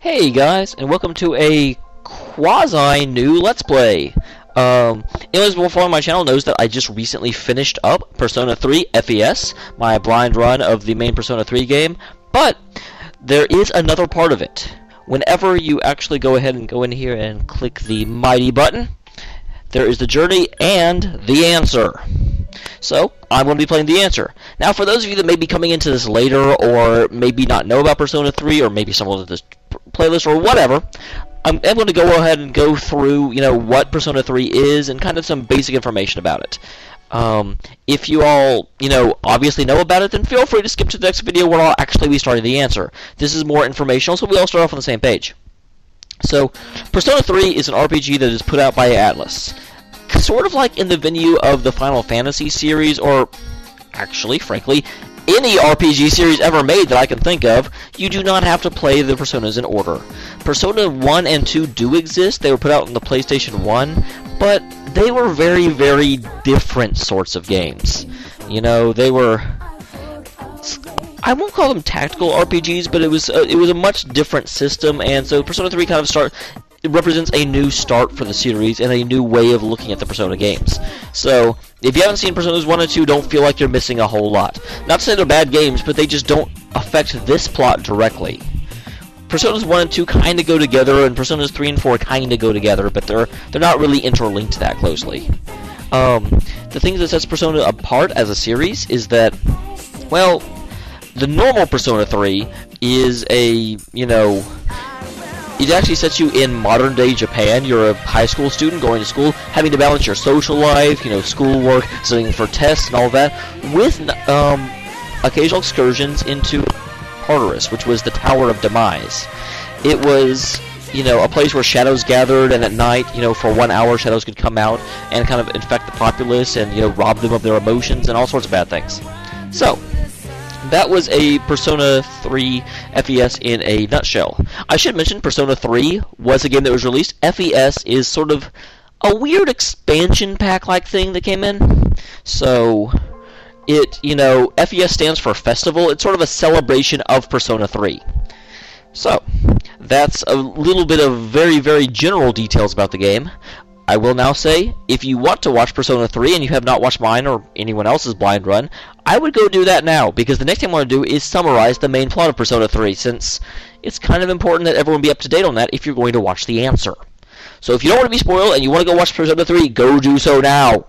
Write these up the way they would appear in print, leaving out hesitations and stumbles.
Hey guys, and welcome to a quasi-new Let's Play. Anyone who's been following my channel knows that I just recently finished up Persona 3 FES, my blind run of the main Persona 3 game, but there is another part of it. Whenever you actually go ahead and go in here and click the mighty button, there is the journey and the answer. So, I'm going to be playing the answer. Now, for those of you that may be coming into this later, or maybe not know about Persona 3, or maybe someone with this playlist, or whatever, I'm going to go ahead and go through, what Persona 3 is, and kind of some basic information about it. If you all, obviously know about it, then feel free to skip to the next video where I'll actually be starting the answer. This is more informational, so we all start off on the same page. So, Persona 3 is an RPG that is put out by Atlus. Sort of like in the venue of the Final Fantasy series, or actually, frankly, any RPG series ever made that I can think of, you do not have to play the Personas in order. Persona 1 and 2 do exist. They were put out on the PlayStation 1, but they were very, very different sorts of games. They were... I won't call them tactical RPGs, but it was a much different system, and so Persona 3 kind of it represents a new start for the series and a new way of looking at the Persona games. So, if you haven't seen Personas 1 and 2, don't feel like you're missing a whole lot. Not to say they're bad games, but they just don't affect this plot directly. Personas 1 and 2 kind of go together, and Personas 3 and 4 kind of go together, but they're not really interlinked that closely. The thing that sets Persona apart as a series is that, well, the normal Persona 3 is it actually sets you in modern-day Japan. You're a high school student going to school, having to balance your social life, schoolwork, studying for tests and all that, with occasional excursions into Tartarus, which was the Tower of Demise. It was, a place where shadows gathered, and at night, for 1 hour, shadows could come out and kind of infect the populace and, rob them of their emotions and all sorts of bad things. So, that was a Persona 3 FES in a nutshell. I should mention Persona 3 was a game that was released. FES is sort of a weird expansion pack-like thing that came in. So, FES stands for Festival. It's sort of a celebration of Persona 3. So, that's a little bit of very, very general details about the game. I will now say, if you want to watch Persona 3 and you have not watched mine or anyone else's blind run, I would go do that now, because the next thing I want to do is summarize the main plot of Persona 3, since it's kind of important that everyone be up to date on that if you're going to watch the answer. So if you don't want to be spoiled and you want to go watch Persona 3, go do so now.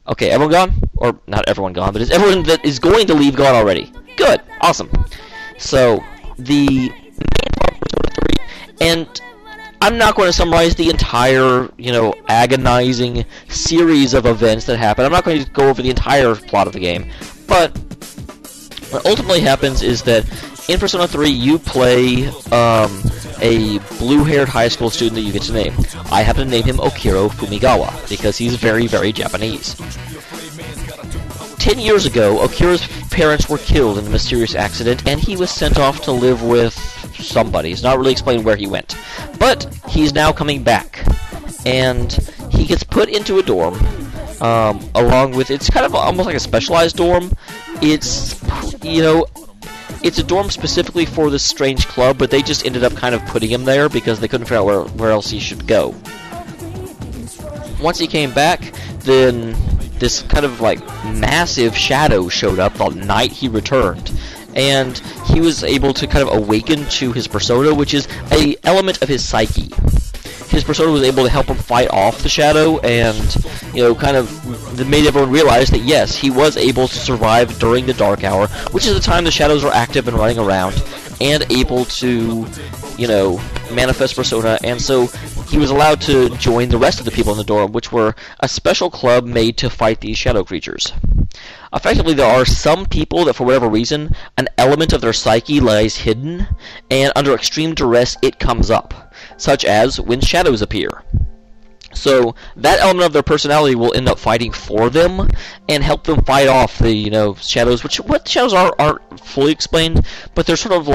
Okay, everyone gone? Or, not everyone gone, but is everyone that is going to leave gone already? Good, awesome. So, the main plot of Persona 3, and I'm not going to summarize the entire, agonizing series of events that happen. I'm not going to go over the entire plot of the game. But what ultimately happens is that in Persona 3, you play a blue-haired high school student that you get to name. I happen to name him Okiro Fumigawa, because he's very, very Japanese. 10 years ago, Okiro's parents were killed in a mysterious accident, and he was sent off to live with somebody. It's not really explained where he went. But he's now coming back, and he gets put into a dorm, along with, it's kind of almost like a specialized dorm. It's, it's a dorm specifically for this strange club, but they just ended up kind of putting him there because they couldn't figure out where else he should go. Once he came back, then this kind of massive shadow showed up the night he returned, and he was able to kind of awaken to his persona, which is an element of his psyche. His persona was able to help him fight off the shadow, and kind of made everyone realize that yes, he was able to survive during the dark hour, which is the time the shadows are active and running around, and able to manifest persona, and so he was allowed to join the rest of the people in the dorm, which were a special club made to fight these shadow creatures. Effectively, there are some people that, for whatever reason, an element of their psyche lies hidden, and under extreme duress, it comes up, such as when shadows appear. So, that element of their personality will end up fighting for them, and help them fight off the, shadows, what shadows aren't fully explained, but they're sort of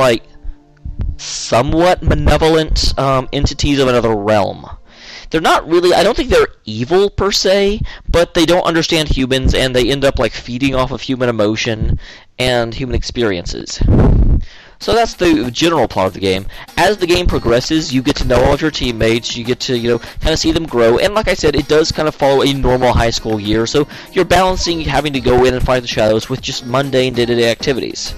somewhat malevolent entities of another realm. They're not really, I don't think they're evil per se, but they don't understand humans, and they end up feeding off of human emotion and human experiences. So that's the general part of the game. As the game progresses, you get to know all of your teammates, you get to, kind of see them grow, and like I said, it does kind of follow a normal high school year, so you're balancing having to go in and fight the shadows with just mundane day-to-day activities.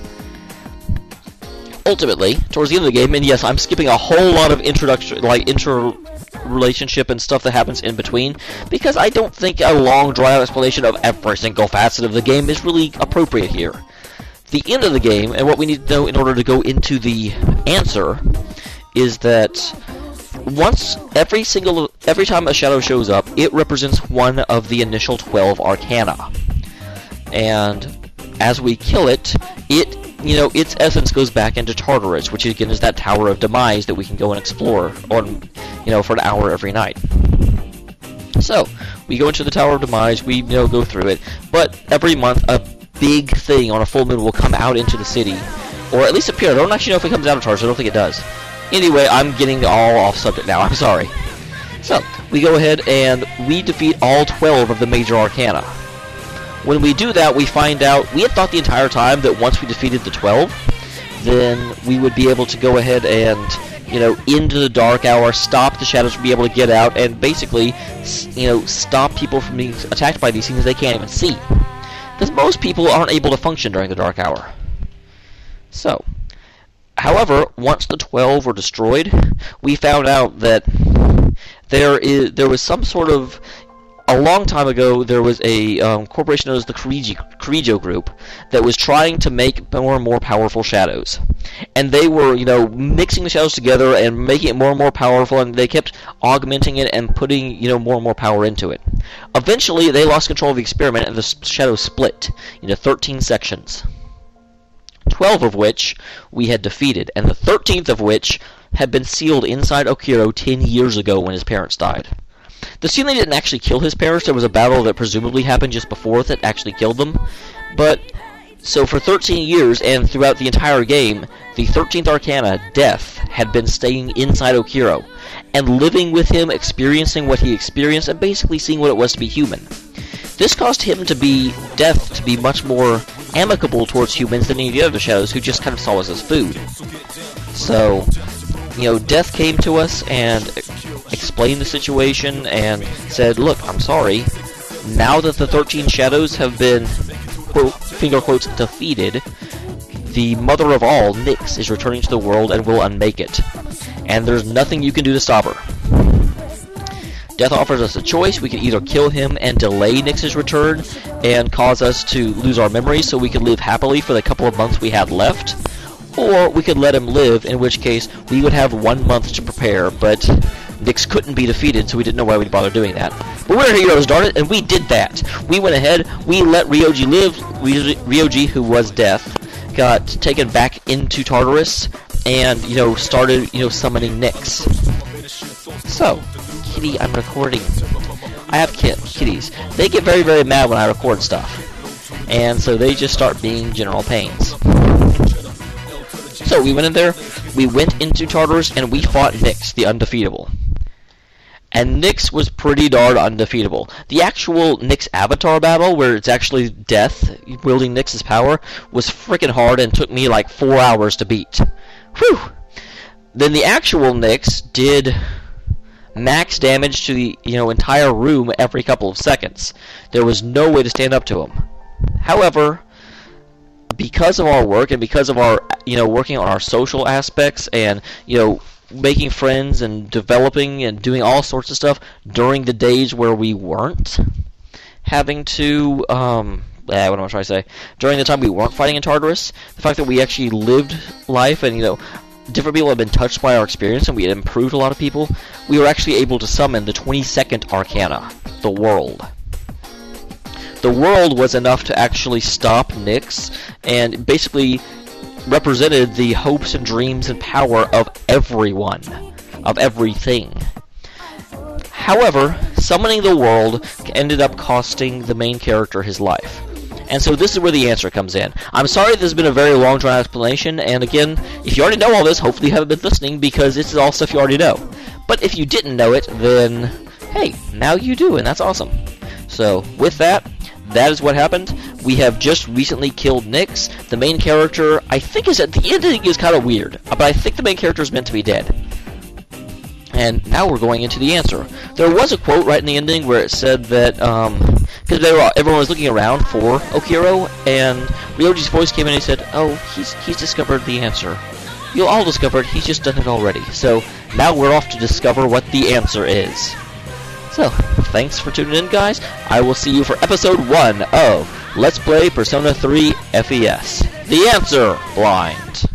Ultimately, towards the end of the game, and yes, I'm skipping a whole lot of introduction, like interrelationship and stuff that happens in between, because I don't think a long, drawn-out explanation of every single facet of the game is really appropriate here. The end of the game, and what we need to know in order to go into the answer, is that every time a shadow shows up, it represents one of the initial 12 arcana. And as we kill it, its essence goes back into Tartarus, which again is that Tower of Demise that we can go and explore on, for an hour every night. So, we go into the Tower of Demise, we, go through it, but every month a big thing on a full moon will come out into the city, or at least appear. I don't actually know if it comes out of Tartarus, I don't think it does. Anyway, I'm getting all off subject now, I'm sorry. So, we go ahead and we defeat all 12 of the major arcana. When we do that, we find out, we had thought the entire time that once we defeated the 12, then we would be able to go ahead and, into the dark hour, stop the shadows from being able to get out, and basically, stop people from being attacked by these things they can't even see. Because most people aren't able to function during the dark hour. So, however, once the 12 were destroyed, we found out that there was some sort of, a long time ago, there was a corporation known as the Kirijo Group that was trying to make more and more powerful shadows. And they were, mixing the shadows together and making it more and more powerful, and they kept augmenting it and putting, more and more power into it. Eventually, they lost control of the experiment, and the shadows split into 13 sections. 12 of which we had defeated, and the 13th of which had been sealed inside Okiro 10 years ago when his parents died. The sealing didn't actually kill his parents. There was a battle that presumably happened just before that actually killed them. But, so for 13 years, and throughout the entire game, the 13th Arcana, Death, had been staying inside Okiro, and living with him, experiencing what he experienced, and basically seeing what it was to be human. This caused him to be, Death, to be much more amicable towards humans than any of the other shadows, who just kind of saw us as food. So, Death came to us and explained the situation and said, look, I'm sorry, now that the 13 shadows have been, quote, finger quotes, defeated, the mother of all, Nyx, is returning to the world and will unmake it. And there's nothing you can do to stop her. Death offers us a choice. We can either kill him and delay Nyx's return and cause us to lose our memories so we could live happily for the couple of months we had left, or we could let him live, in which case we would have 1 month to prepare, but Nyx couldn't be defeated, so we didn't know why we'd bother doing that. But we're heroes, darn it, and we did that. We went ahead, we let Ryoji live. Ryoji, who was Death, got taken back into Tartarus, and, started, summoning Nyx. So, kitty, I'm recording. I have kitties. They get very, very mad when I record stuff. And so they just start being general pains. So we went in there, we went into Tartarus, and we fought Nyx, the undefeatable. And Nyx was pretty darn undefeatable. The actual Nyx avatar battle, where it's actually Death wielding Nyx's power, was freaking hard and took me like 4 hours to beat. Whew! Then the actual Nyx did max damage to the entire room every couple of seconds. There was no way to stand up to him. However, because of our work and because of our working on our social aspects and making friends and developing and doing all sorts of stuff during the days where we weren't having to what am I trying to say? During the time we weren't fighting in Tartarus, the fact that we actually lived life and different people have been touched by our experience and we had improved a lot of people, we were actually able to summon the 22nd Arcana, the World. The World was enough to actually stop Nyx and basically represented the hopes and dreams and power of everyone, of everything. However, summoning the World ended up costing the main character his life. And so this is where the answer comes in. I'm sorry this has been a very long drawn explanation, and again, if you already know all this, hopefully you haven't been listening because this is all stuff you already know. But if you didn't know it, then, hey, now you do, and that's awesome. So, with that, that is what happened. We have just recently killed Nyx. The main character, I think, is at the ending is kind of weird, but I think the main character is meant to be dead. And now we're going into the answer. There was a quote right in the ending where it said that, because everyone was looking around for Okiro, and Ryoji's voice came in and he said, "Oh, he's discovered the answer. You'll all discover it, he's just done it already." So, now we're off to discover what the answer is. So, thanks for tuning in, guys. I will see you for episode 1 of Let's Play Persona 3 FES. The answer, blind.